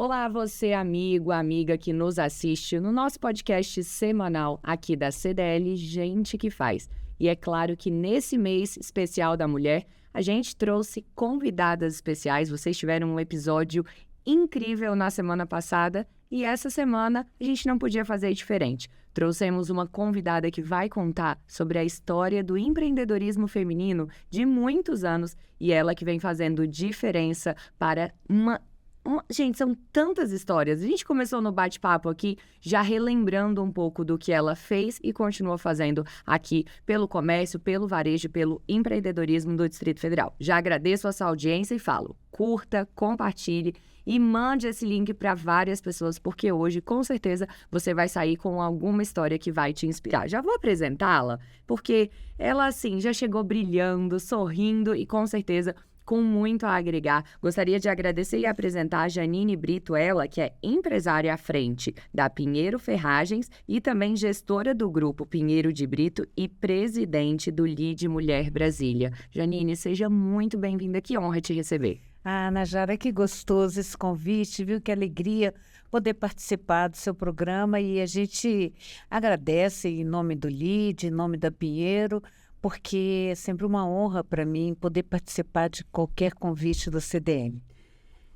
Olá, você amigo, amiga que nos assiste no nosso podcast semanal aqui da CDL Gente que Faz. E é claro que nesse mês especial da mulher, a gente trouxe convidadas especiais. Vocês tiveram um episódio incrível na semana passada e essa semana a gente não podia fazer diferente. Trouxemos uma convidada que vai contar sobre a história do empreendedorismo feminino de muitos anos e ela que vem fazendo diferença para Gente, são tantas histórias. A gente começou no bate-papo aqui, já relembrando um pouco do que ela fez e continua fazendo aqui pelo comércio, pelo varejo, pelo empreendedorismo do Distrito Federal. Já agradeço a sua audiência e falo, curta, compartilhe e mande esse link para várias pessoas, porque hoje, com certeza, você vai sair com alguma história que vai te inspirar. Já vou apresentá-la, porque ela, assim, já chegou brilhando, sorrindo e, com certeza, com muito a agregar. Gostaria de agradecer e apresentar a Janine Brito, ela que é empresária à frente da Pinheiro Ferragens e também gestora do grupo Pinheiro de Brito e presidente do LIDE Mulher Brasília. Janine, seja muito bem-vinda, que honra te receber. Ah, Najara, que gostoso esse convite, viu? Que alegria poder participar do seu programa e a gente agradece em nome do LIDE, em nome da Pinheiro, porque é sempre uma honra para mim poder participar de qualquer convite do CDL.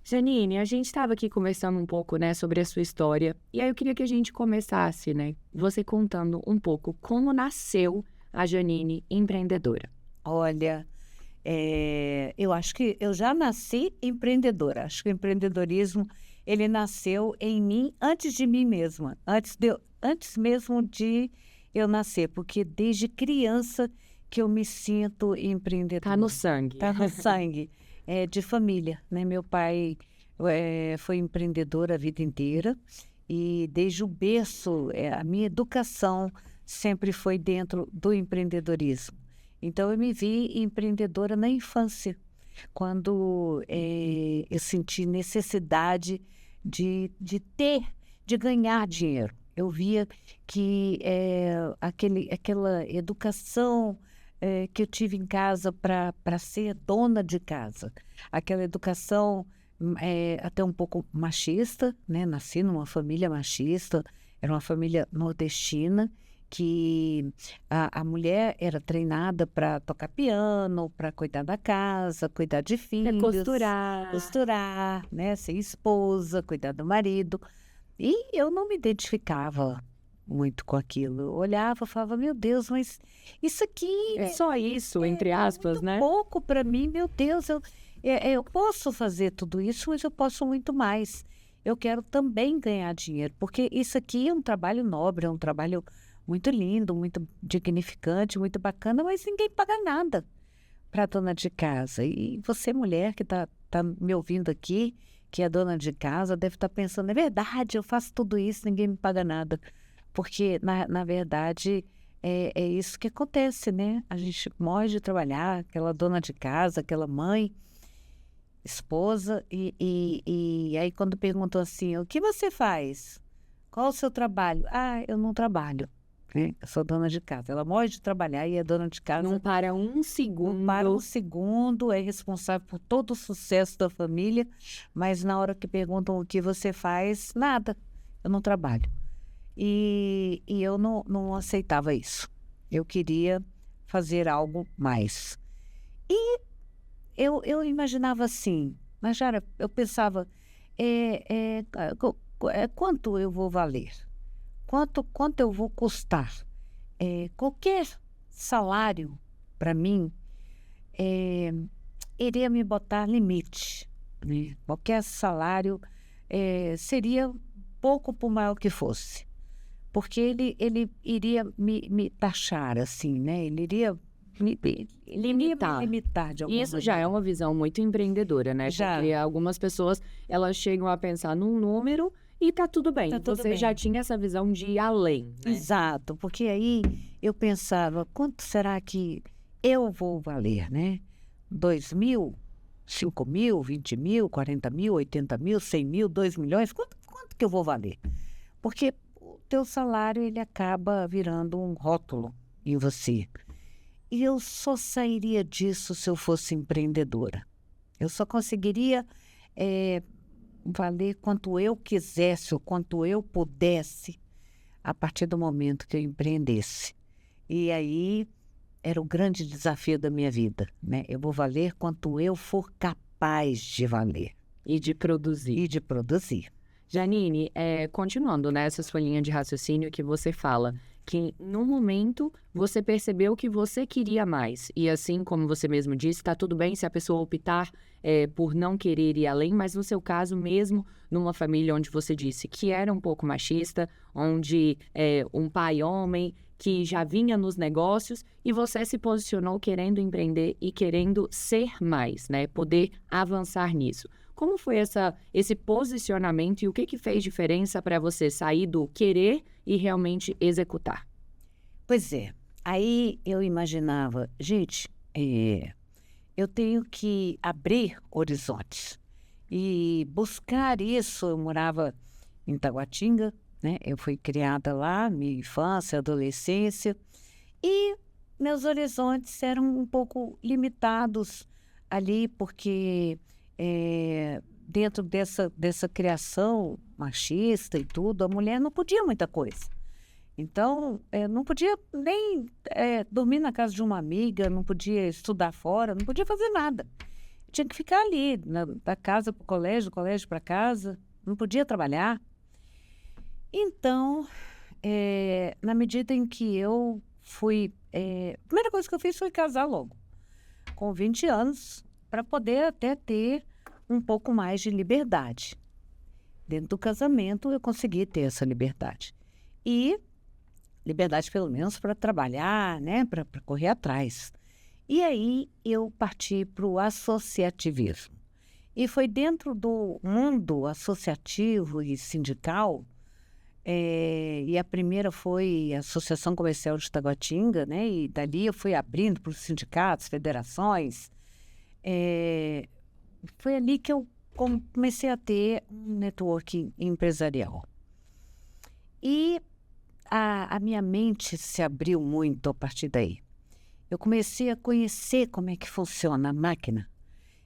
Janine, a gente estava aqui conversando um pouco, né, sobre a sua história, e aí eu queria que a gente começasse, né, você contando um pouco como nasceu a Janine empreendedora. Olha, eu acho que eu já nasci empreendedora. Acho que o empreendedorismo, ele nasceu em mim antes de mim mesma, antes mesmo de eu nascer, porque desde criança que eu me sinto empreendedora. Tá no sangue. Tá no sangue. É de família, né? Meu pai foi empreendedor a vida inteira e desde o berço, a minha educação sempre foi dentro do empreendedorismo. Então, eu me vi empreendedora na infância, quando eu senti necessidade de ganhar dinheiro. Eu via que aquela educação que eu tive em casa para ser dona de casa, aquela educação até um pouco machista, né? Nasci numa família machista, era uma família nordestina, que a mulher era treinada para tocar piano, para cuidar da casa, cuidar de filhos, costurar, né? Ser esposa, cuidar do marido. E eu não me identificava muito com aquilo. Eu olhava e falava, meu Deus, mas isso aqui Só isso, entre aspas, muito né? pouco para mim, meu Deus, eu posso fazer tudo isso, mas eu posso muito mais. Eu quero também ganhar dinheiro, porque isso aqui é um trabalho nobre, é um trabalho muito lindo, muito dignificante, muito bacana, mas ninguém paga nada para a dona de casa. E você, mulher, que tá me ouvindo aqui, que é dona de casa, deve estar pensando, é verdade, eu faço tudo isso, ninguém me paga nada. Porque, na verdade, é isso que acontece, né? A gente morre de trabalhar, aquela dona de casa, aquela mãe, esposa, e aí quando perguntam assim, o que você faz? Qual o seu trabalho? Ah, eu não trabalho, né? Eu sou dona de casa. Ela morre de trabalhar e é dona de casa. Não para um segundo. Não para um segundo, é responsável por todo o sucesso da família, mas na hora que perguntam o que você faz, nada, eu não trabalho. E eu não aceitava isso. Eu queria fazer algo mais. E eu imaginava assim, mas já eu pensava, quanto eu vou valer? Quanto eu vou custar? Qualquer salário, para mim, iria me botar limite, né? Qualquer salário seria pouco por maior que fosse. Porque ele iria me taxar, assim, né? Ele iria Limitar. me limitar de alguma Isso já é uma visão muito empreendedora, né? Já. Porque algumas pessoas, elas chegam a pensar num número e tá tudo bem. Tá tudo Você bem. já tinha essa visão de ir além, né? Exato, porque aí eu pensava, quanto será que eu vou valer, né? 2.000, 5.000, 20.000, 40.000, 80.000, 100.000, 2 milhões? Quanto que eu vou valer? Porque o teu salário, ele acaba virando um rótulo em você. E eu só sairia disso se eu fosse empreendedora. Eu só conseguiria valer quanto eu quisesse ou quanto eu pudesse a partir do momento que eu empreendesse. E aí era o grande desafio da minha vida, né? Eu vou valer quanto eu for capaz de valer E de produzir. e de produzir. Janine, continuando nessa sua linha de raciocínio que você fala, que no momento você percebeu que você queria mais. E assim como você mesmo disse, está tudo bem se a pessoa optar por não querer ir além, mas no seu caso mesmo, numa família onde você disse que era um pouco machista, onde um pai homem que já vinha nos negócios e você se posicionou querendo empreender e querendo ser mais, né? Poder avançar nisso. Como foi esse posicionamento e o que fez diferença para você sair do querer e realmente executar? Pois é, aí eu imaginava, gente, eu tenho que abrir horizontes e buscar isso. Eu morava em Taguatinga, né? Eu fui criada lá, minha infância, adolescência, e meus horizontes eram um pouco limitados ali, porque dentro dessa criação machista e tudo, a mulher não podia muita coisa. Então, não podia nem dormir na casa de uma amiga, não podia estudar fora, não podia fazer nada. Tinha que ficar ali, da casa para o colégio, do colégio para casa, não podia trabalhar. Então, na medida em que eu fui... a primeira coisa que eu fiz foi casar logo, com 20 anos, para poder até ter um pouco mais de liberdade. Dentro do casamento, eu consegui ter essa liberdade. E liberdade, pelo menos, para trabalhar, né? Para correr atrás. E aí, eu parti para o associativismo. E foi dentro do mundo associativo e sindical, e a primeira foi a Associação Comercial de Taguatinga, né? E dali eu fui abrindo para os sindicatos, federações. Foi ali que eu comecei a ter um networking empresarial. E a minha mente se abriu muito a partir daí. Eu comecei a conhecer como é que funciona a máquina.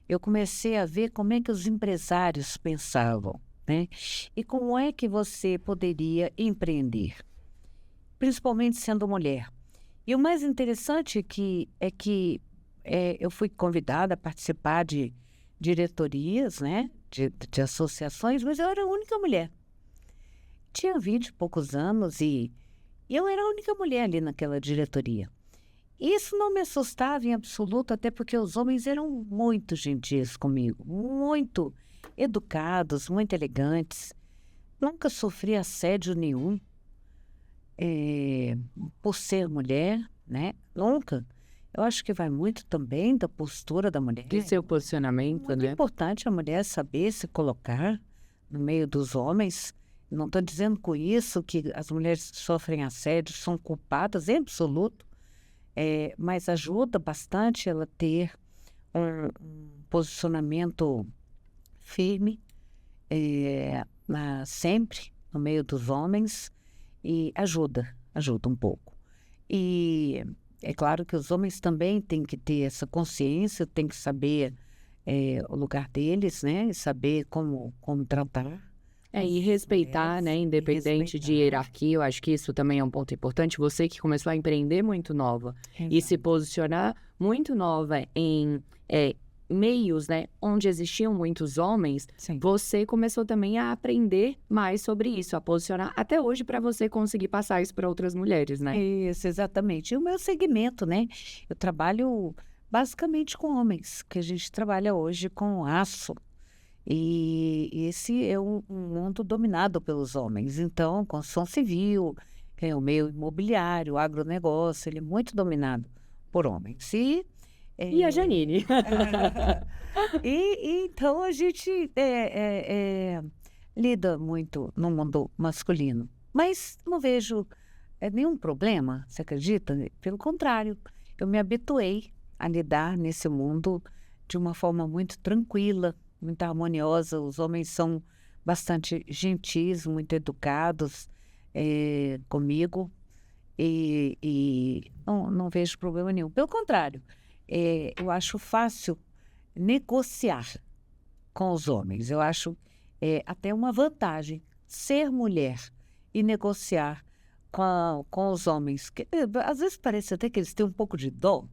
Eu comecei a ver como é que os empresários pensavam, né? E como é que você poderia empreender, principalmente sendo mulher. E o mais interessante é que eu fui convidada a participar de diretorias, né? De associações, mas eu era a única mulher. Tinha 20 e poucos anos e eu era a única mulher ali naquela diretoria. Isso não me assustava em absoluto, até porque os homens eram muito gentis comigo, muito educados, muito elegantes. Nunca sofri assédio nenhum por ser mulher, né? Nunca. Eu acho que vai muito também da postura da mulher. De seu posicionamento, Muito né? importante a mulher saber se colocar no meio dos homens. Não estou dizendo com isso que as mulheres que sofrem assédio são culpadas, em absoluto, mas ajuda bastante ela ter um posicionamento firme, sempre no meio dos homens, e ajuda um pouco. E é claro que os homens também têm que ter essa consciência, têm que saber o lugar deles, né? E saber como tratar. E respeitar, né? Independente de hierarquia, eu acho que isso também é um ponto importante. Você que começou a empreender muito nova e se posicionar muito nova em meios, né, onde existiam muitos homens, Sim. Você começou também a aprender mais sobre isso, a posicionar até hoje para você conseguir passar isso para outras mulheres, né? Isso, exatamente. E o meu segmento, né? Eu trabalho basicamente com homens, que a gente trabalha hoje com aço. E esse é um mundo dominado pelos homens. Então, construção civil, o meio imobiliário, o agronegócio, ele é muito dominado por homens. E a Janine? Então, a gente lida muito no mundo masculino. Mas não vejo nenhum problema, você acredita? Pelo contrário, eu me habituei a lidar nesse mundo de uma forma muito tranquila, muito harmoniosa. Os homens são bastante gentis, muito educados comigo e não vejo problema nenhum. Pelo contrário, eu acho fácil negociar com os homens. Eu acho até uma vantagem ser mulher e negociar com os homens. Que, às vezes parece até que eles têm um pouco de dó.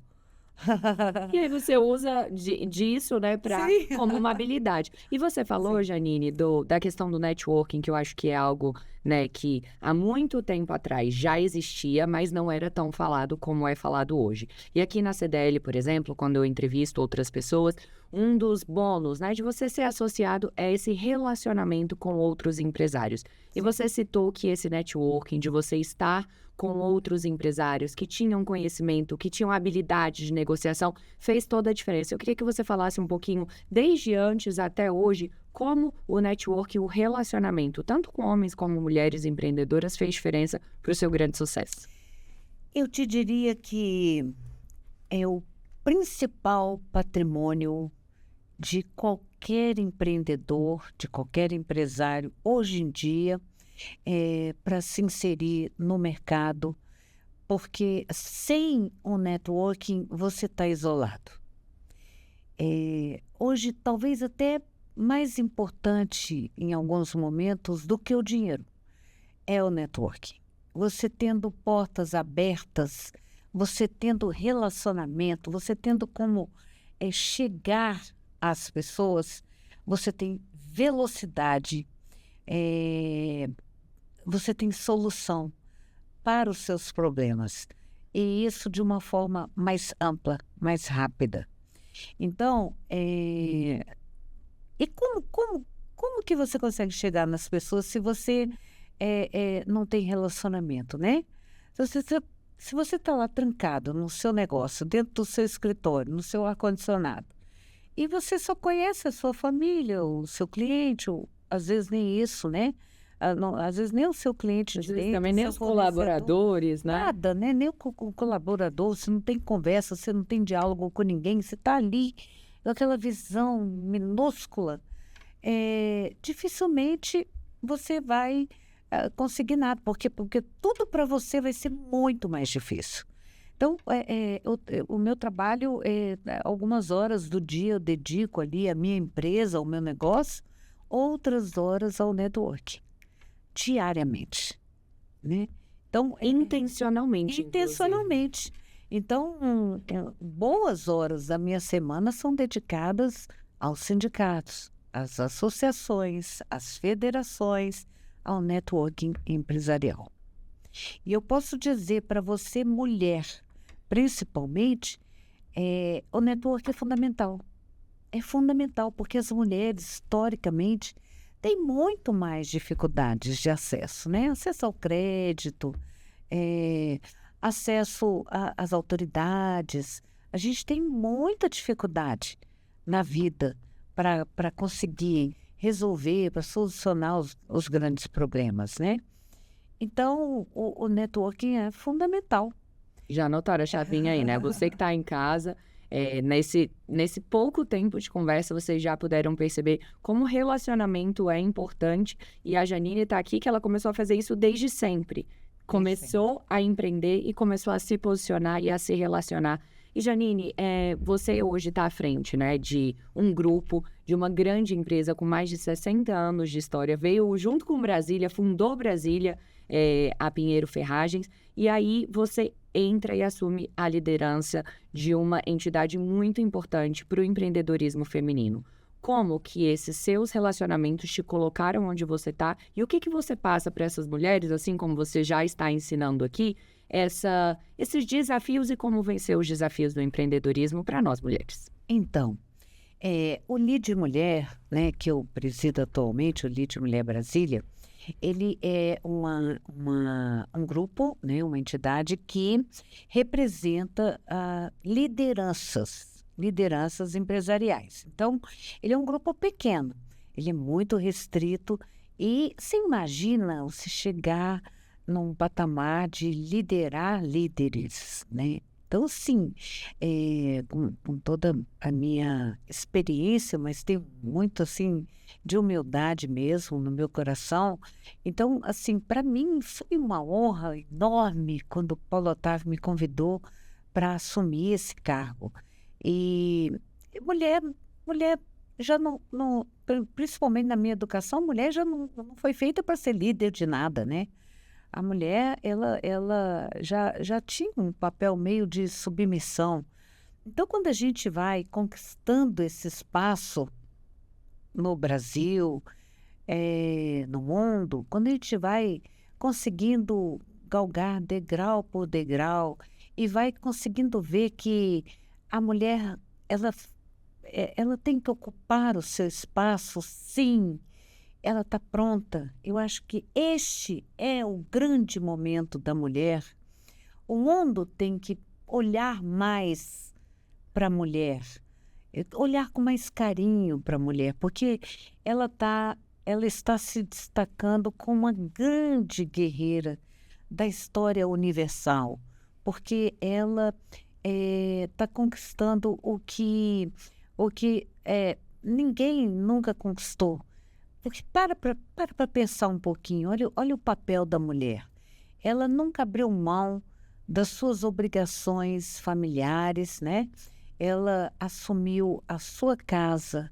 E aí você usa disso, né, Sim. como uma habilidade. E você falou, Janine, da questão do networking, que eu acho que é algo, né, que há muito tempo atrás já existia, mas não era tão falado como é falado hoje. E aqui na CDL, por exemplo, quando eu entrevisto outras pessoas, um dos bônus, né, de você ser associado é esse relacionamento com outros empresários. E você citou que esse networking, de você estar com outros empresários que tinham conhecimento, que tinham habilidade de negociação, fez toda a diferença. Eu queria que você falasse um pouquinho, desde antes até hoje, como o network, o relacionamento, tanto com homens como mulheres empreendedoras, fez diferença para o seu grande sucesso. Eu te diria que é o principal patrimônio de qualquer empreendedor, de qualquer empresário, hoje em dia, para se inserir no mercado, porque sem o networking você está isolado. Hoje, talvez até mais importante em alguns momentos do que o dinheiro, é o networking. Você tendo portas abertas, você tendo relacionamento, você tendo como chegar às pessoas, você tem velocidade, você tem solução para os seus problemas. E isso de uma forma mais ampla, mais rápida. Então, e como que você consegue chegar nas pessoas se você não tem relacionamento, né? Se você está lá trancado no seu negócio, dentro do seu escritório, no seu ar-condicionado, e você só conhece a sua família, o seu cliente, ou às vezes nem isso, né? Às vezes nem o seu cliente Às de vezes dentro, também nem seu os fornecedor, colaboradores, né? nada, né? Nem o colaborador, você não tem conversa, você não tem diálogo com ninguém, você está ali com aquela visão minúscula, dificilmente você vai conseguir nada, porque tudo para você vai ser muito mais difícil. Então, o meu trabalho, algumas horas do dia eu dedico ali à minha empresa, ao meu negócio, outras horas ao network, diariamente, né? Então, Intencionalmente, intencionalmente. Então, boas horas da minha semana são dedicadas aos sindicatos, às associações, às federações, ao networking empresarial. E eu posso dizer para você, mulher, principalmente, o network é fundamental. É fundamental, porque as mulheres, historicamente, têm muito mais dificuldades de acesso, né? Acesso ao crédito, acesso às autoridades. A gente tem muita dificuldade na vida para conseguir resolver, para solucionar os grandes problemas, né? Então, o networking é fundamental. Já anotaram a chavinha aí, né? Você que está em casa, nesse pouco tempo de conversa, vocês já puderam perceber como o relacionamento é importante. E a Janine está aqui que ela começou a fazer isso desde sempre. Começou a empreender e começou a se posicionar e a se relacionar. E Janine, você hoje está à frente, né, de um grupo, de uma grande empresa com mais de 60 anos de história. Veio junto com Brasília, fundou Brasília, a Pinheiro Ferragens, e aí você entra e assume a liderança de uma entidade muito importante para o empreendedorismo feminino. Como que esses seus relacionamentos te colocaram onde você está e o que você passa para essas mulheres, assim como você já está ensinando aqui, esses desafios e como vencer os desafios do empreendedorismo para nós mulheres? Então, o Lead Mulher, né, que eu presido atualmente, o Lead Mulher Brasília, ele é um grupo, né, uma entidade que representa lideranças empresariais. Então, ele é um grupo pequeno, ele é muito restrito e você imagina você chegar num patamar de liderar líderes, né? Então, sim, com toda a minha experiência, mas tem muito, assim, de humildade mesmo no meu coração. Então, assim, para mim foi uma honra enorme quando o Paulo Otávio me convidou para assumir esse cargo. E mulher já principalmente na minha educação, a mulher já não foi feita para ser líder de nada, né? A mulher, ela já tinha um papel meio de submissão. Então, quando a gente vai conquistando esse espaço no Brasil, no mundo, quando a gente vai conseguindo galgar degrau por degrau e vai conseguindo ver que a mulher, ela tem que ocupar o seu espaço, sim, ela está pronta. Eu acho que este é o grande momento da mulher. O mundo tem que olhar mais para a mulher, olhar com mais carinho para a mulher, porque ela está se destacando como uma grande guerreira da história universal, porque ela está conquistando o que ninguém nunca conquistou. Porque para pensar um pouquinho, olha o papel da mulher. Ela nunca abriu mão das suas obrigações familiares, né? Ela assumiu a sua casa,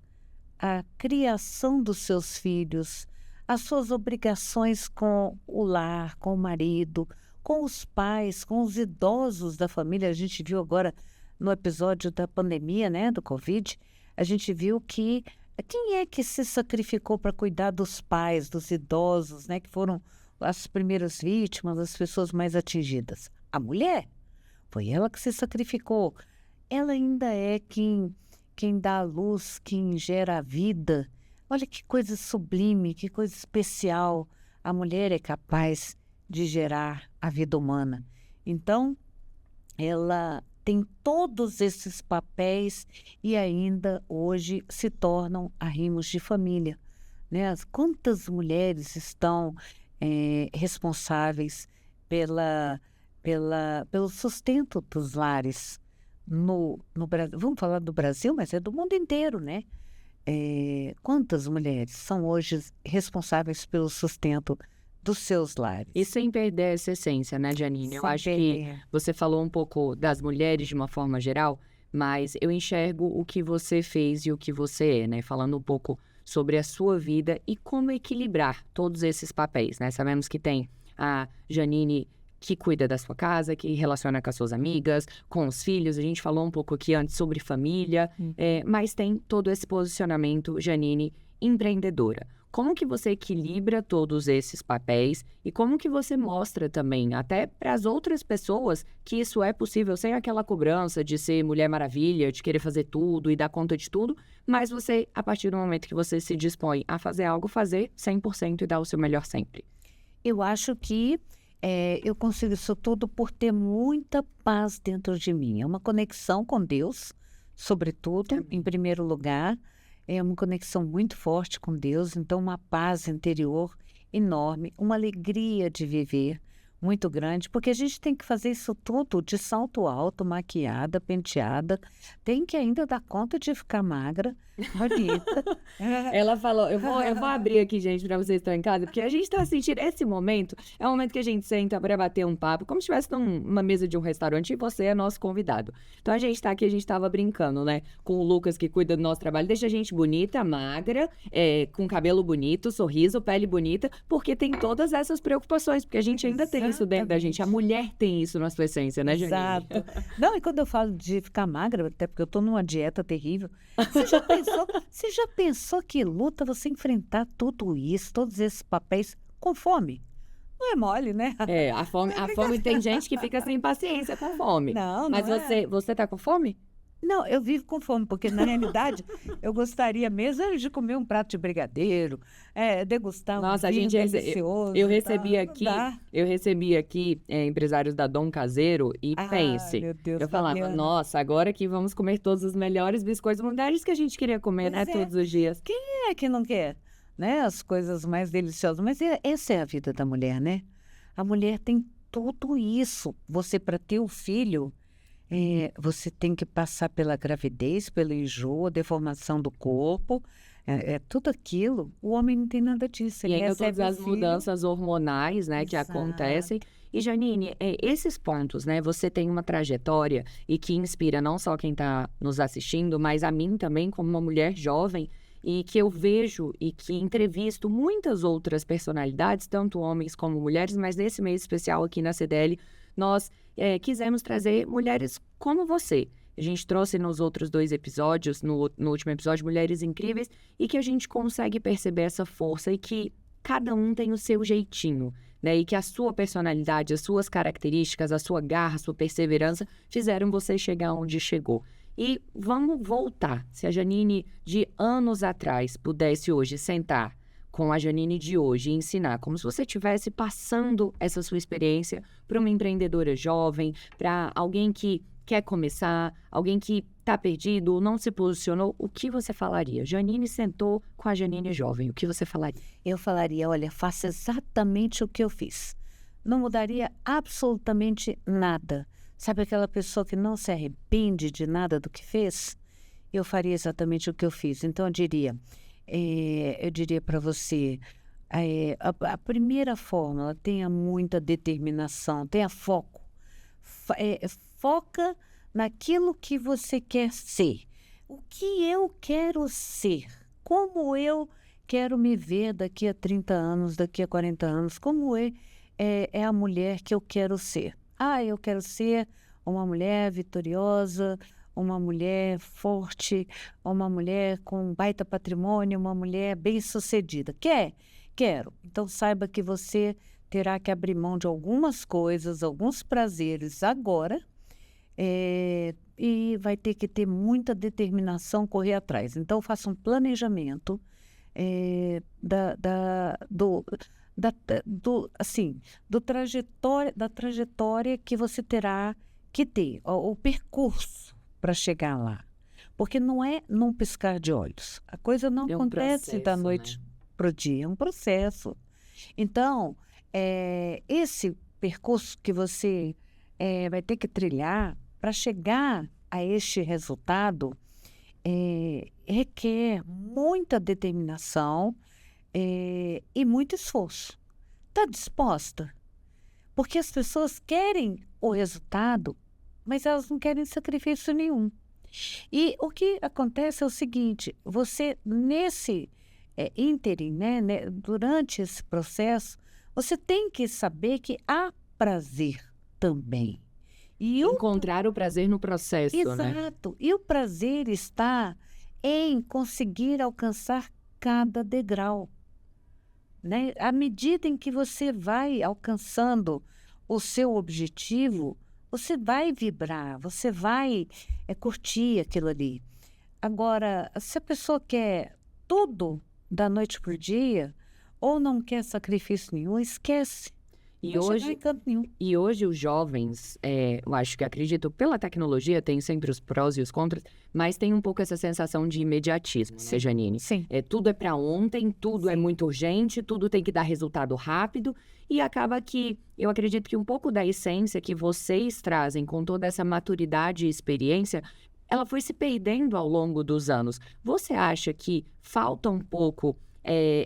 a criação dos seus filhos, as suas obrigações com o lar, com o marido, com os pais, com os idosos da família. A gente viu agora no episódio da pandemia, né, do Covid, a gente viu que quem é que se sacrificou para cuidar dos pais, dos idosos, né, que foram as primeiras vítimas, as pessoas mais atingidas? A mulher. Foi ela que se sacrificou. Ela ainda é quem dá a luz, quem gera a vida. Olha que coisa sublime, que coisa especial. A mulher é capaz de gerar a vida humana. Então, ela tem todos esses papéis e ainda hoje se tornam arrimos de família, né? Quantas mulheres estão responsáveis pelo sustento dos lares no Brasil? Vamos falar do Brasil, mas é do mundo inteiro, né? Quantas mulheres são hoje responsáveis pelo sustento dos seus lares? E sem perder essa essência, né, Janine? Eu acho que você falou um pouco das mulheres de uma forma geral, mas eu enxergo o que você fez e o que você é, né? Falando um pouco sobre a sua vida e como equilibrar todos esses papéis, né? Sabemos que tem a Janine que cuida da sua casa, que relaciona com as suas amigas, com os filhos. A gente falou um pouco aqui antes sobre família, mas tem todo esse posicionamento, Janine, empreendedora. Como que você equilibra todos esses papéis e como que você mostra também, até para as outras pessoas, que isso é possível sem aquela cobrança de ser Mulher Maravilha, de querer fazer tudo e dar conta de tudo, mas você, a partir do momento que você se dispõe a fazer algo, fazer 100% e dar o seu melhor sempre? Eu acho que eu consigo isso tudo por ter muita paz dentro de mim. É uma conexão com Deus, sobretudo, em primeiro lugar. É uma conexão muito forte com Deus, então uma paz interior enorme, uma alegria de viver muito grande, porque a gente tem que fazer isso tudo de salto alto, maquiada, penteada, tem que ainda dar conta de ficar magra, bonita. Ela falou, eu vou abrir aqui, gente, para vocês que estão em casa, porque a gente está sentindo esse momento, é o momento que a gente senta para bater um papo, como se estivesse numa mesa de um restaurante e você é nosso convidado. Então a gente está aqui, a gente estava brincando, né, com o Lucas que cuida do nosso trabalho, deixa a gente bonita, magra, com cabelo bonito, sorriso, pele bonita, porque tem todas essas preocupações, porque a gente ainda tem isso dentro da gente. A mulher tem isso na sua essência, né, Janine? Exato. Não, e quando eu falo de ficar magra, até porque eu estou numa dieta terrível, você já pensou que luta você enfrentar tudo isso, todos esses papéis com fome? Não é mole, né? A fome tem gente que fica sem paciência com fome. Não, mas você tá com fome? Não, eu vivo com fome, porque na realidade eu gostaria mesmo de comer um prato de brigadeiro, degustar um vinho delicioso. Eu recebi aqui empresários da Dom Caseiro e pense. Meu Deus, eu falava, Fabiana, nossa, agora que vamos comer todos os melhores biscoitos mundiais que a gente queria comer, né, todos os dias. Quem é que não quer, né, as coisas mais deliciosas? Mas essa é a vida da mulher, né? A mulher tem tudo isso. Você, para ter o filho, você tem que passar pela gravidez, pelo enjoo, deformação do corpo, tudo aquilo. O homem não tem nada disso. E Ele ainda todas recebe o as filho. mudanças hormonais, né, que Exato. acontecem. E Janine, esses pontos, né? Você tem uma trajetória e que inspira não só quem está nos assistindo, mas a mim também como uma mulher jovem e que eu vejo e que entrevisto muitas outras personalidades, tanto homens como mulheres, mas nesse mês especial aqui na CDL, nós quisemos trazer mulheres como você. A gente trouxe nos outros 2 episódios, no último episódio, mulheres incríveis, e que a gente consegue perceber essa força e que cada um tem o seu jeitinho, né? E que a sua personalidade, as suas características, a sua garra, a sua perseverança fizeram você chegar onde chegou. E vamos voltar. Se a Janine de anos atrás pudesse hoje sentar com a Janine de hoje e ensinar, como se você estivesse passando essa sua experiência para uma empreendedora jovem, para alguém que quer começar, alguém que está perdido ou não se posicionou, o que você falaria? Janine sentou com a Janine jovem, o que você falaria? Eu falaria, olha, faça exatamente o que eu fiz. Não mudaria absolutamente nada. Sabe aquela pessoa que não se arrepende de nada do que fez? Eu faria exatamente o que eu fiz. Então, eu diria para você, a primeira fórmula, tenha muita determinação, tenha foco. Foca naquilo que você quer ser. O que eu quero ser? Como eu quero me ver daqui a 30 anos, daqui a 40 anos? Como é a mulher que eu quero ser? Eu quero ser uma mulher vitoriosa, uma mulher forte, uma mulher com baita patrimônio, uma mulher bem-sucedida. Quer? Quero. Então, saiba que você terá que abrir mão de algumas coisas, alguns prazeres agora, e vai ter que ter muita determinação, correr atrás. Então, faça um planejamento da trajetória que você terá que ter, o percurso para chegar lá. Porque não é num piscar de olhos. A coisa não acontece da noite para o dia, é um processo. Então, esse percurso que você vai ter que trilhar para chegar a este resultado requer muita determinação e muito esforço. Está disposta? Porque as pessoas querem o resultado, mas elas não querem sacrifício nenhum. E o que acontece é o seguinte, você nesse ínterim, né, durante esse processo, você tem que saber que há prazer também. Encontrar o prazer no processo, né? Exato. E o prazer está em conseguir alcançar cada degrau, né? À medida em que você vai alcançando o seu objetivo, você vai vibrar, você vai curtir aquilo ali. Agora, se a pessoa quer tudo da noite para o dia, ou não quer sacrifício nenhum, esquece. E hoje os jovens, eu acho que acredito, pela tecnologia, tem sempre os prós e os contras, mas tem um pouco essa sensação de imediatismo, né, Janine? Sim. Tudo é para ontem, tudo é muito urgente, tudo tem que dar resultado rápido, e acaba que, eu acredito que um pouco da essência que vocês trazem com toda essa maturidade e experiência, ela foi se perdendo ao longo dos anos. Você acha que falta um pouco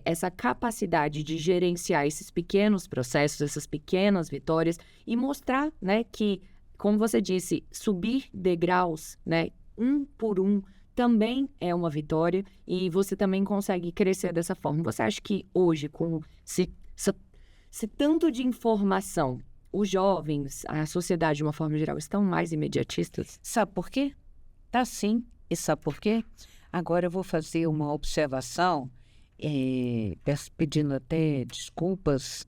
essa capacidade de gerenciar esses pequenos processos, essas pequenas vitórias e mostrar, né, que, como você disse, subir degraus, né, um por um, também é uma vitória e você também consegue crescer dessa forma. Você acha que hoje, com esse tanto de informação, os jovens, a sociedade de uma forma geral, estão mais imediatistas? Sabe por quê? Tá sim. E sabe por quê? Agora eu vou fazer uma observação, pedindo até desculpas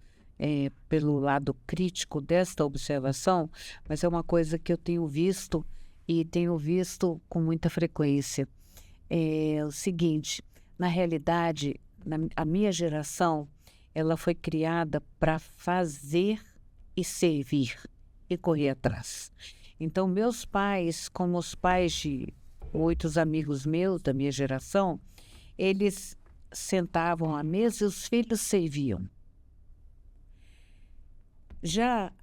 pelo lado crítico desta observação, mas é uma coisa que eu tenho visto e tenho visto com muita frequência. É o seguinte, na realidade, a minha geração, ela foi criada para fazer e servir e correr atrás. Então, meus pais, como os pais de muitos amigos meus da minha geração, eles sentavam à mesa e os filhos serviam. Já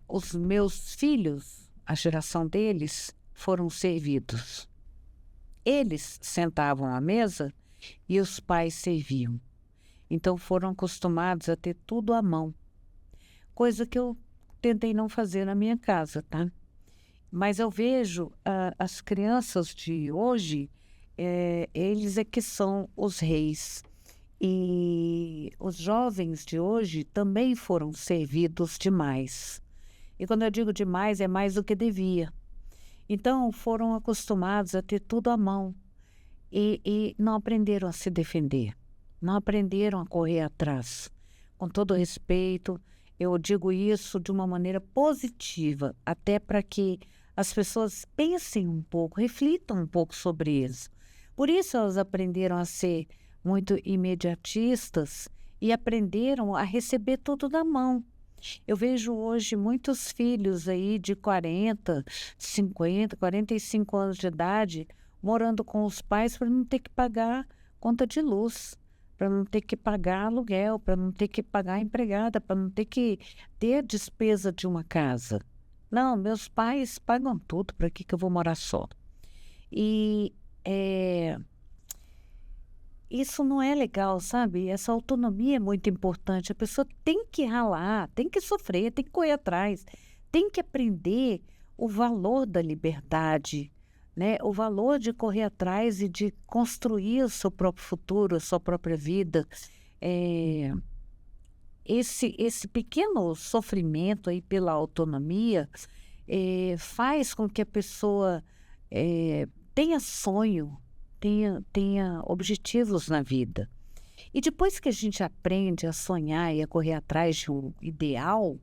os meus filhos, a geração deles, foram servidos. Eles sentavam à mesa e os pais serviam. Então foram acostumados a ter tudo à mão. Coisa que eu tentei não fazer na minha casa, tá? Mas eu vejo as crianças de hoje, eles é que são os reis. E os jovens de hoje também foram servidos demais. E quando eu digo demais, é mais do que devia. Então, foram acostumados a ter tudo à mão e não aprenderam a se defender, não aprenderam a correr atrás. Com todo respeito, eu digo isso de uma maneira positiva, até para que as pessoas pensem um pouco, reflitam um pouco sobre isso. Por isso elas aprenderam a ser muito imediatistas e aprenderam a receber tudo na mão. Eu vejo hoje muitos filhos aí de 40, 50, 45 anos de idade morando com os pais para não ter que pagar conta de luz, para não ter que pagar aluguel, para não ter que pagar empregada, para não ter que ter despesa de uma casa. Não, meus pais pagam tudo, para que eu vou morar só? E isso não é legal, sabe? Essa autonomia é muito importante. A pessoa tem que ralar, tem que sofrer, tem que correr atrás, tem que aprender o valor da liberdade, né? O valor de correr atrás e de construir o seu próprio futuro, a sua própria vida. Esse pequeno sofrimento aí pela autonomia faz com que a pessoa tenha sonho, tenha objetivos na vida. E depois que a gente aprende a sonhar e a correr atrás de um ideal,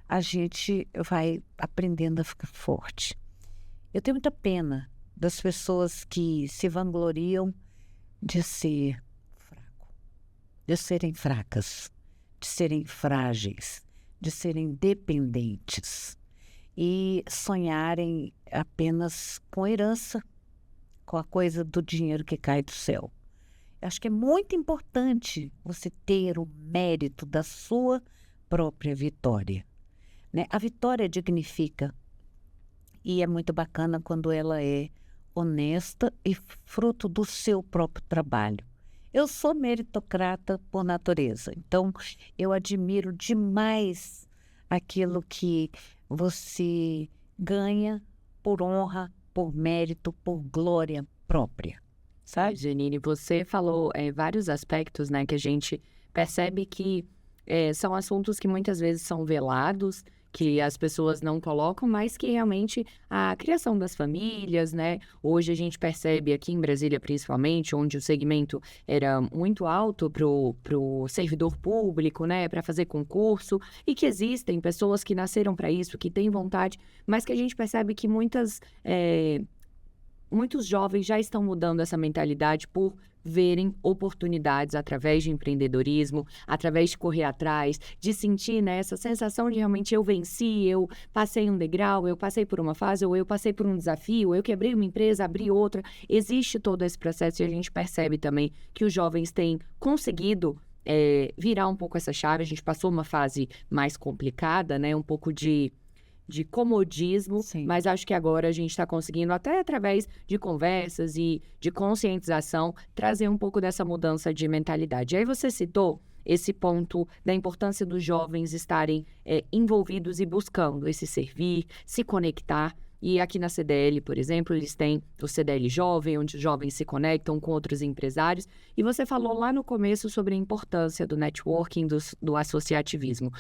a gente vai aprendendo a ficar forte. Eu tenho muita pena das pessoas que se vangloriam de ser fraco, de serem fracas, de serem frágeis, de serem dependentes e sonharem apenas com herança, com a coisa do dinheiro que cai do céu. Eu acho que é muito importante você ter o mérito da sua própria vitória, né? A vitória dignifica e é muito bacana quando ela é honesta e fruto do seu próprio trabalho. Eu sou meritocrata por natureza, então eu admiro demais aquilo que você ganha por honra, por mérito, por glória própria, sabe? Janine, você falou vários aspectos, né, que a gente percebe que são assuntos que muitas vezes são velados, que as pessoas não colocam, mas que realmente a criação das famílias, né? Hoje a gente percebe aqui em Brasília, principalmente, onde o segmento era muito alto pro servidor público, né? Para fazer concurso, e que existem pessoas que nasceram para isso, que têm vontade, mas que a gente percebe que muitos jovens já estão mudando essa mentalidade por verem oportunidades através de empreendedorismo, através de correr atrás, de sentir, né, essa sensação de realmente eu venci, eu passei um degrau, eu passei por uma fase, ou eu passei por um desafio, eu quebrei uma empresa, abri outra. Existe todo esse processo e a gente percebe também que os jovens têm conseguido virar um pouco essa chave. A gente passou uma fase mais complicada, né, um pouco de comodismo, Sim. Mas acho que agora a gente está conseguindo, até através de conversas e de conscientização, trazer um pouco dessa mudança de mentalidade. E aí você citou esse ponto da importância dos jovens estarem envolvidos e buscando esse servir, se conectar. E aqui na CDL, por exemplo, eles têm o CDL Jovem, onde os jovens se conectam com outros empresários. E você falou lá no começo sobre a importância do networking, do associativismo.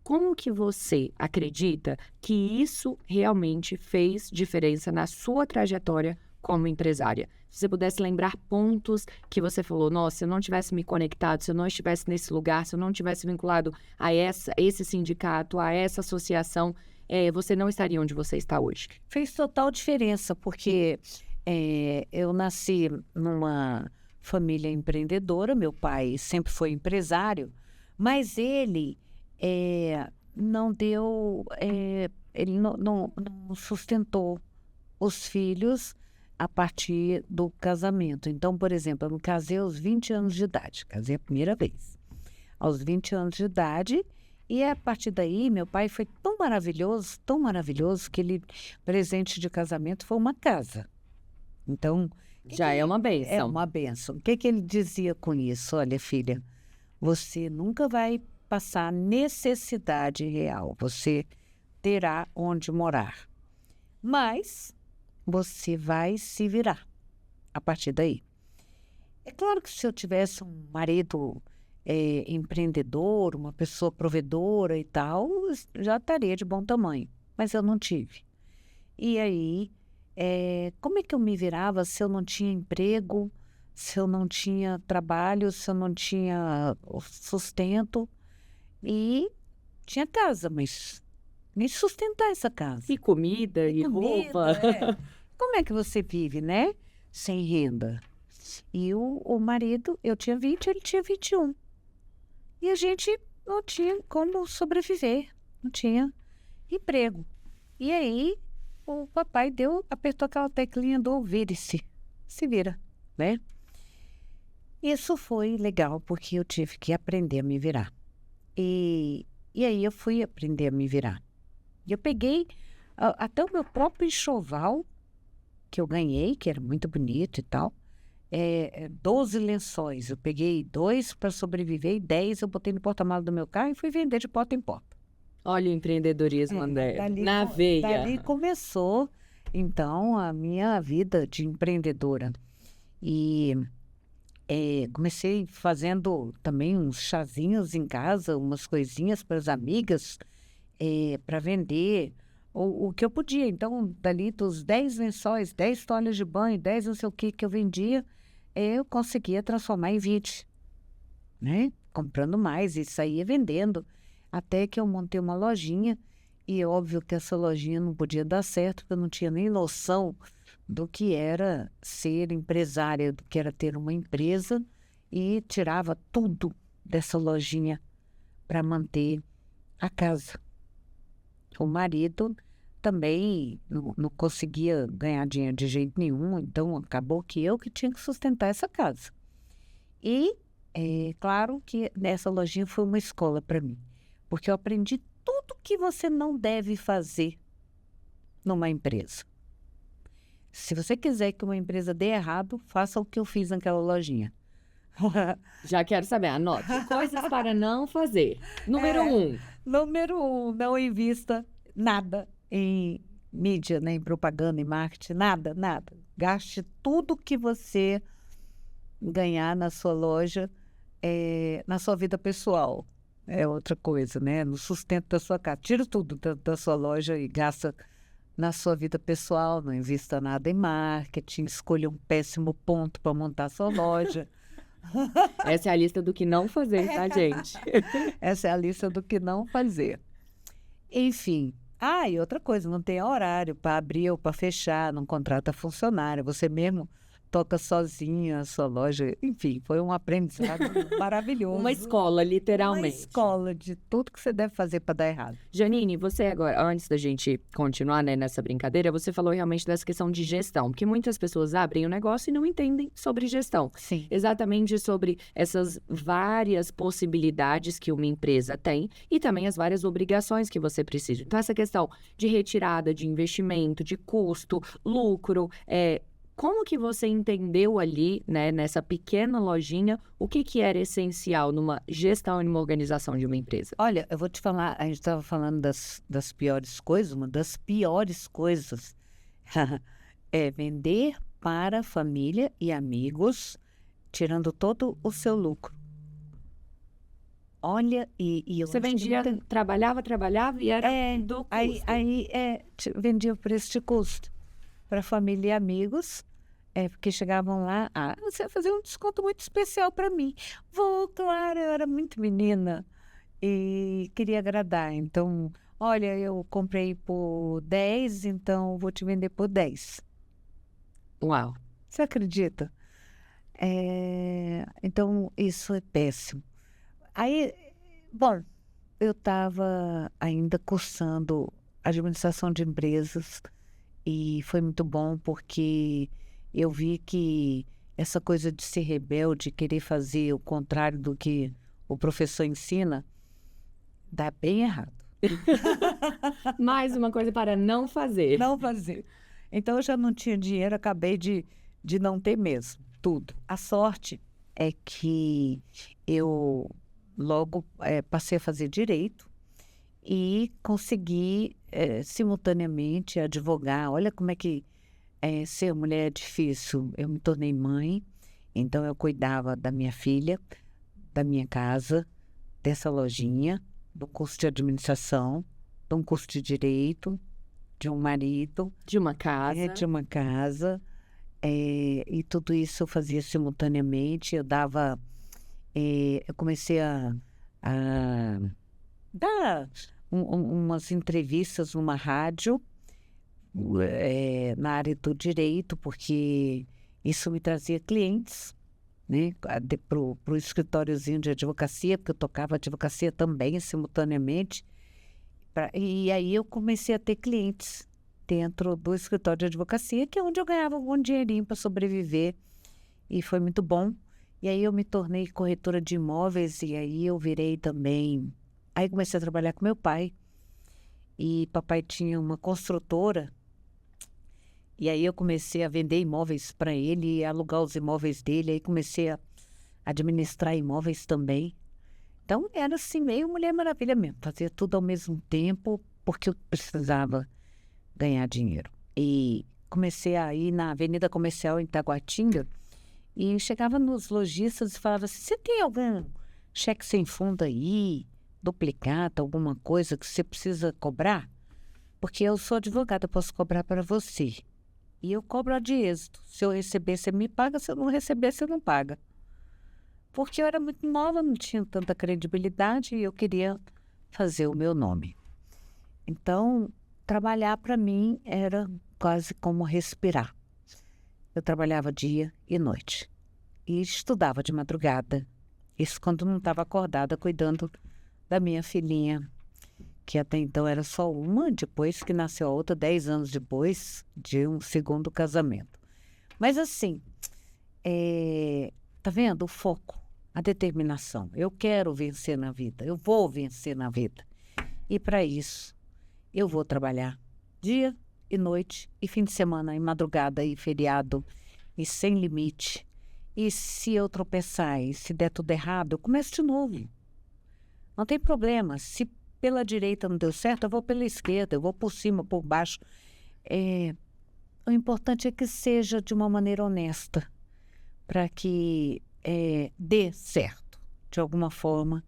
Como que você acredita que isso realmente fez diferença na sua trajetória como empresária? Se você pudesse lembrar pontos que você falou, nossa, se eu não tivesse me conectado, se eu não estivesse nesse lugar, se eu não tivesse vinculado a esse sindicato, a essa associação, você não estaria onde você está hoje. Fez total diferença, porque eu nasci numa família empreendedora, meu pai sempre foi empresário, mas ele não deu, ele não sustentou os filhos a partir do casamento. Então, por exemplo, eu me casei aos 20 anos de idade, casei a primeira vez, aos 20 anos de idade, e a partir daí meu pai foi tão maravilhoso, que ele, presente de casamento foi uma casa. Então, já é uma bênção. É uma bênção. O que ele dizia com isso? Olha, filha, você nunca vai passar necessidade real. Você terá onde morar. Mas você vai se virar a partir daí. É claro que se eu tivesse um marido empreendedor, uma pessoa provedora e tal, já estaria de bom tamanho. Mas eu não tive. E aí, como é que eu me virava se eu não tinha emprego, se eu não tinha trabalho, se eu não tinha sustento? E tinha casa, mas nem sustentar essa casa. E comida, e roupa. Como é que você vive, né? Sem renda. E o marido, eu tinha 20, ele tinha 21. E a gente não tinha como sobreviver, não tinha emprego. E aí, o papai apertou aquela teclinha do vire-se, se vira, né? Isso foi legal, porque eu tive que aprender a me virar. E aí eu fui aprender a me virar. E eu peguei até o meu próprio enxoval, que eu ganhei, que era muito bonito e tal, 12 lençóis. Eu peguei 2 para sobreviver e 10 eu botei no porta-malas do meu carro e fui vender de porta em porta. Olha o empreendedorismo, André, na veia. Dali começou, então, a minha vida de empreendedora. E comecei fazendo também uns chazinhos em casa, umas coisinhas para as amigas, para vender o que eu podia. Então, dali dos 10 lençóis, 10 toalhas de banho, 10 não sei o que eu vendia, eu conseguia transformar em 20, né? Comprando mais e saía vendendo. Até que eu montei uma lojinha e é óbvio que essa lojinha não podia dar certo, porque eu não tinha nem noção do que era ser empresária, do que era ter uma empresa, e tirava tudo dessa lojinha para manter a casa. O marido também não conseguia ganhar dinheiro de jeito nenhum, então acabou que eu que tinha que sustentar essa casa. E claro que nessa lojinha foi uma escola para mim, porque eu aprendi tudo que você não deve fazer numa empresa. Se você quiser que uma empresa dê errado, faça o que eu fiz naquela lojinha. Já quero saber, anote. Coisas para não fazer. Número 1. Número 1, não invista nada em mídia, né, em propaganda, em marketing, nada. Gaste tudo que você ganhar na sua loja, na sua vida pessoal. É outra coisa, né? No sustento da sua casa. Tira tudo da sua loja e gasta na sua vida pessoal. Não invista nada em marketing. Escolha um péssimo ponto para montar a sua loja. Essa é a lista do que não fazer, tá, gente? Essa é a lista do que não fazer. Enfim. E outra coisa, não tem horário para abrir ou para fechar, não contrata funcionário. Você mesmo toca sozinha a sua loja. Enfim, foi um aprendizado maravilhoso. Uma escola, literalmente. Uma escola de tudo que você deve fazer para dar errado. Janine, você agora, antes da gente continuar, né, nessa brincadeira, você falou realmente dessa questão de gestão, porque muitas pessoas abrem o negócio e não entendem sobre gestão. Sim. Exatamente sobre essas várias possibilidades que uma empresa tem e também as várias obrigações que você precisa. Então, essa questão de retirada de investimento, de custo, lucro, como que você entendeu ali, né, nessa pequena lojinha, o que era essencial numa gestão e numa organização de uma empresa? Olha, eu vou te falar, a gente estava falando das piores coisas, uma das piores coisas é vender para família e amigos, tirando todo o seu lucro. Olha, e eu Você vendia, trabalhava e era do custo. Vendia o preço de custo para família e amigos. Porque chegavam lá, você vai fazer um desconto muito especial para mim. Vou, claro, eu era muito menina e queria agradar. Então, olha, eu comprei por 10, então vou te vender por 10. Uau! Você acredita? Então, isso é péssimo. Aí, bom, eu estava ainda cursando administração de empresas e foi muito bom porque eu vi que essa coisa de ser rebelde, querer fazer o contrário do que o professor ensina, dá bem errado. Mais uma coisa para não fazer. Não fazer. Então, eu já não tinha dinheiro, acabei de não ter mesmo, tudo. A sorte é que eu logo passei a fazer direito e consegui simultaneamente advogar. Olha como é que ser mulher é difícil. Eu me tornei mãe, então eu cuidava da minha filha, da minha casa, dessa lojinha, do curso de administração, de um curso de direito, de um marido, De uma casa. de uma casa. E tudo isso eu fazia simultaneamente. Eu comecei a dar umas entrevistas numa rádio, na área do direito, porque isso me trazia clientes, né, para o escritóriozinho de advocacia, porque eu tocava advocacia também simultaneamente. E aí eu comecei a ter clientes dentro do escritório de advocacia, que é onde eu ganhava um bom dinheirinho para sobreviver, e foi muito bom. E aí eu me tornei corretora de imóveis, e aí eu virei também... Aí comecei a trabalhar com meu pai, e papai tinha uma construtora, e aí eu comecei a vender imóveis para ele, e alugar os imóveis dele, aí comecei a administrar imóveis também. Então era assim, meio Mulher Maravilha mesmo, fazia tudo ao mesmo tempo, porque eu precisava ganhar dinheiro. E comecei a ir na Avenida Comercial em Taguatinga, e chegava nos lojistas e falava assim: você tem algum cheque sem fundo aí, duplicata, alguma coisa que você precisa cobrar? Porque eu sou advogada, eu posso cobrar para você. E eu cobro a de êxito. Se eu receber, você me paga. Se eu não receber, você não paga. Porque eu era muito nova, não tinha tanta credibilidade e eu queria fazer o meu nome. Então, trabalhar para mim era quase como respirar. Eu trabalhava dia e noite. E estudava de madrugada. Isso quando não estava acordada, cuidando da minha filhinha, que até então era só uma, depois que nasceu a outra, 10 anos depois de um segundo casamento. Mas assim, tá vendo? O foco, a determinação. Eu quero vencer na vida, eu vou vencer na vida. E para isso, eu vou trabalhar dia e noite, e fim de semana, e madrugada, e feriado, e sem limite. E se eu tropeçar e se der tudo errado, eu começo de novo. Não tem problema. Se pela direita não deu certo, eu vou pela esquerda, eu vou por cima, por baixo. O importante é que seja de uma maneira honesta, para que dê certo. De alguma forma,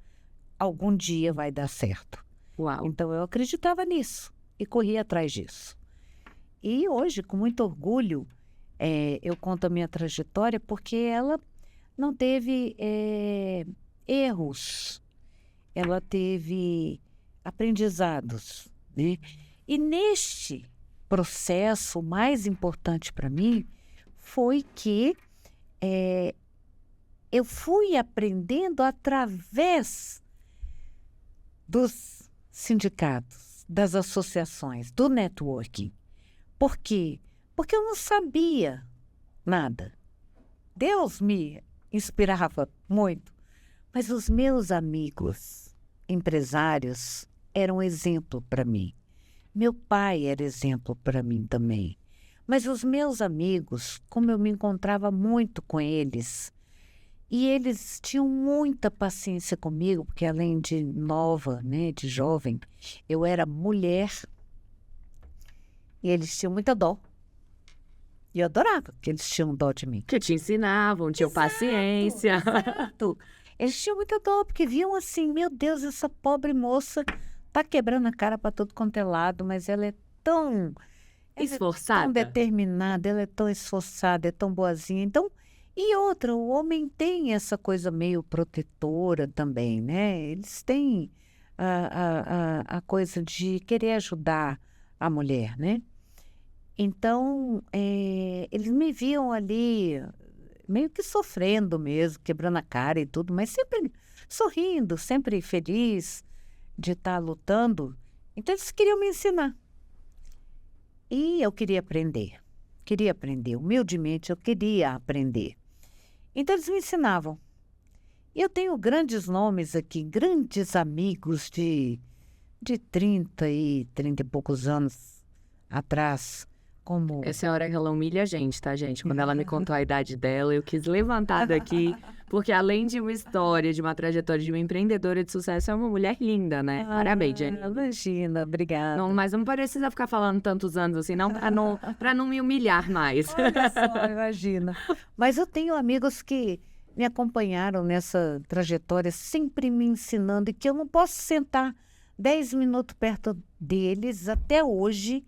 algum dia vai dar certo. Uau. Então, eu acreditava nisso e corria atrás disso. E hoje, com muito orgulho, eu conto a minha trajetória, porque ela não teve erros, ela teve aprendizados, né? E neste processo, o mais importante para mim foi que eu fui aprendendo através dos sindicatos, das associações, do networking. Por quê? Porque eu não sabia nada. Deus me inspirava muito, mas os meus amigos empresários eram exemplo para mim. Meu pai era exemplo para mim também. Mas os meus amigos, como eu me encontrava muito com eles, e eles tinham muita paciência comigo, porque além de nova, né, de jovem, eu era mulher, e eles tinham muita dó. E eu adorava que eles tinham dó de mim. Que te ensinavam, tinham paciência. Exato. Eles tinham muita dó, porque viam assim: meu Deus, essa pobre moça tá quebrando a cara para todo quanto é lado, mas ela é tão Esforçada. tão determinada, ela é tão esforçada, é tão boazinha. Então, e outra, o homem tem essa coisa meio protetora também, né? Eles têm a coisa de querer ajudar a mulher, né? Então, eles me viam ali meio que sofrendo mesmo, quebrando a cara e tudo, mas sempre sorrindo, sempre feliz de estar lutando. Então, eles queriam me ensinar. E eu queria aprender, humildemente eu queria aprender. Então, eles me ensinavam. E eu tenho grandes nomes aqui, grandes amigos de 30 e poucos anos atrás, como... Essa é a hora que ela humilha a gente, tá, gente? Quando ela me contou a idade dela, eu quis levantar daqui, porque além de uma história, de uma trajetória de uma empreendedora de sucesso, é uma mulher linda, né? Parabéns, Jenny. Imagina, obrigada. Não, mas não precisa ficar falando tantos anos assim, não, pra não me humilhar mais. Olha só, imagina. Mas eu tenho amigos que me acompanharam nessa trajetória, sempre me ensinando, e que eu não posso sentar 10 minutos perto deles até hoje,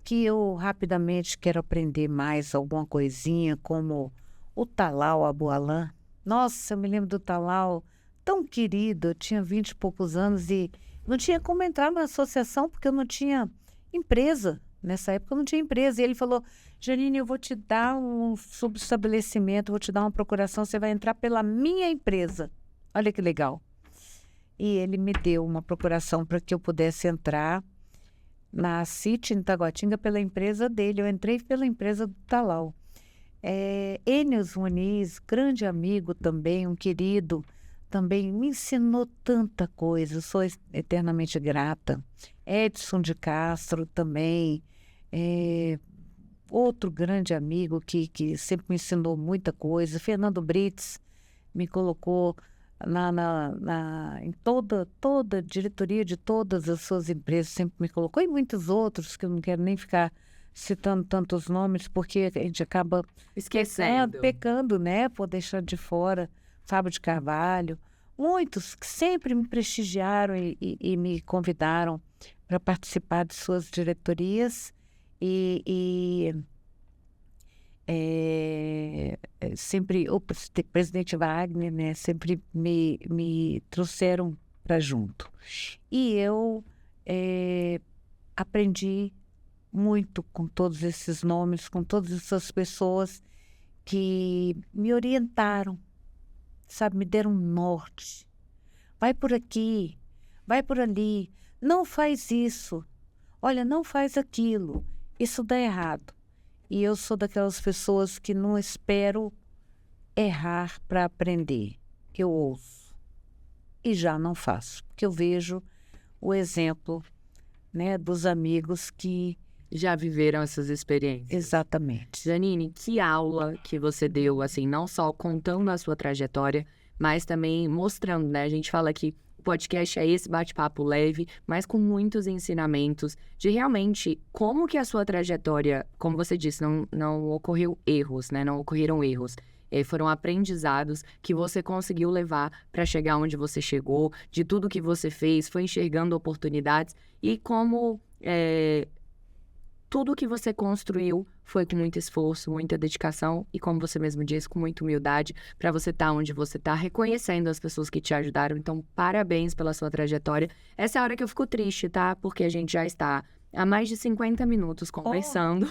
que eu rapidamente quero aprender mais alguma coisinha, como o Talal Abualan. Nossa, eu me lembro do Talal, tão querido, eu tinha 20 e poucos anos e não tinha como entrar na associação porque eu não tinha empresa. Nessa época eu não tinha empresa. E ele falou, Janine, eu vou te dar um subestabelecimento, vou te dar uma procuração, você vai entrar pela minha empresa. Olha que legal. E ele me deu uma procuração para que eu pudesse entrar na City, em Taguatinga, pela empresa dele. Eu entrei pela empresa do Talal. Enéas Muniz, grande amigo também, um querido, também me ensinou tanta coisa, sou eternamente grata. Edson de Castro também, outro grande amigo que sempre me ensinou muita coisa. Fernando Brits me colocou em toda a diretoria de todas as suas empresas, sempre me colocou, e muitos outros, que eu não quero nem ficar citando tantos nomes, porque a gente acaba esquecendo, pecando, né, por deixar de fora. Fábio de Carvalho, muitos que sempre me prestigiaram e me convidaram para participar de suas diretorias sempre o presidente Wagner, né, sempre me trouxeram para junto. E eu aprendi muito com todos esses nomes, com todas essas pessoas que me orientaram, sabe, me deram um norte. Vai por aqui, vai por ali, não faz isso, olha, não faz aquilo, isso dá errado. E eu sou daquelas pessoas que não espero errar para aprender. Eu ouço e já não faço, porque eu vejo o exemplo, né, dos amigos que já viveram essas experiências. Exatamente. Janine, que aula que você deu, assim, não só contando a sua trajetória, mas também mostrando, né? A gente fala que o podcast é esse bate-papo leve, mas com muitos ensinamentos de realmente como que a sua trajetória, como você disse, não ocorreu erros, né? Não ocorreram erros. Foram aprendizados que você conseguiu levar para chegar onde você chegou, de tudo que você fez, foi enxergando oportunidades e como tudo que você construiu foi com muito esforço, muita dedicação e, como você mesmo disse, com muita humildade para você estar onde você está, reconhecendo as pessoas que te ajudaram. Então, parabéns pela sua trajetória. Essa é a hora que eu fico triste, tá? Porque a gente já está há mais de 50 minutos conversando.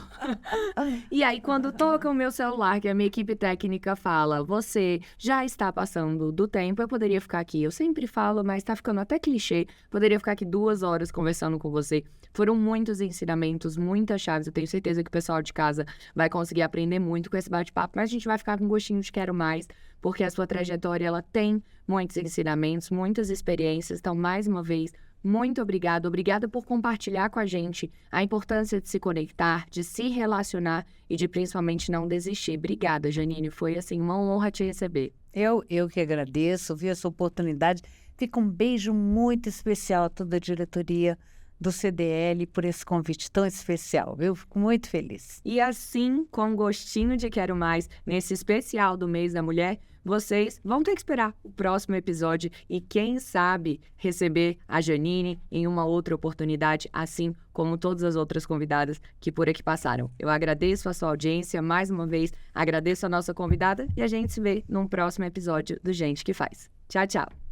E aí, quando toca o meu celular, que a minha equipe técnica fala, você já está passando do tempo, eu poderia ficar aqui. Eu sempre falo, mas tá ficando até clichê. Poderia ficar aqui 2 horas conversando com você. Foram muitos ensinamentos, muitas chaves. Eu tenho certeza que o pessoal de casa vai conseguir aprender muito com esse bate-papo, mas a gente vai ficar com gostinho de quero mais, porque a sua trajetória, ela tem muitos ensinamentos, muitas experiências. Então, mais uma vez, muito obrigada. Obrigada por compartilhar com a gente a importância de se conectar, de se relacionar e de principalmente não desistir. Obrigada, Janine. Foi, assim, uma honra te receber. Eu que agradeço, vi essa oportunidade. Fica um beijo muito especial a toda a diretoria do CDL por esse convite tão especial. Eu fico muito feliz. E assim, com gostinho de quero mais, nesse especial do Mês da Mulher, vocês vão ter que esperar o próximo episódio e, quem sabe, receber a Janine em uma outra oportunidade, assim como todas as outras convidadas que por aqui passaram. Eu agradeço a sua audiência, mais uma vez, agradeço a nossa convidada e a gente se vê num próximo episódio do Gente que Faz. Tchau, tchau!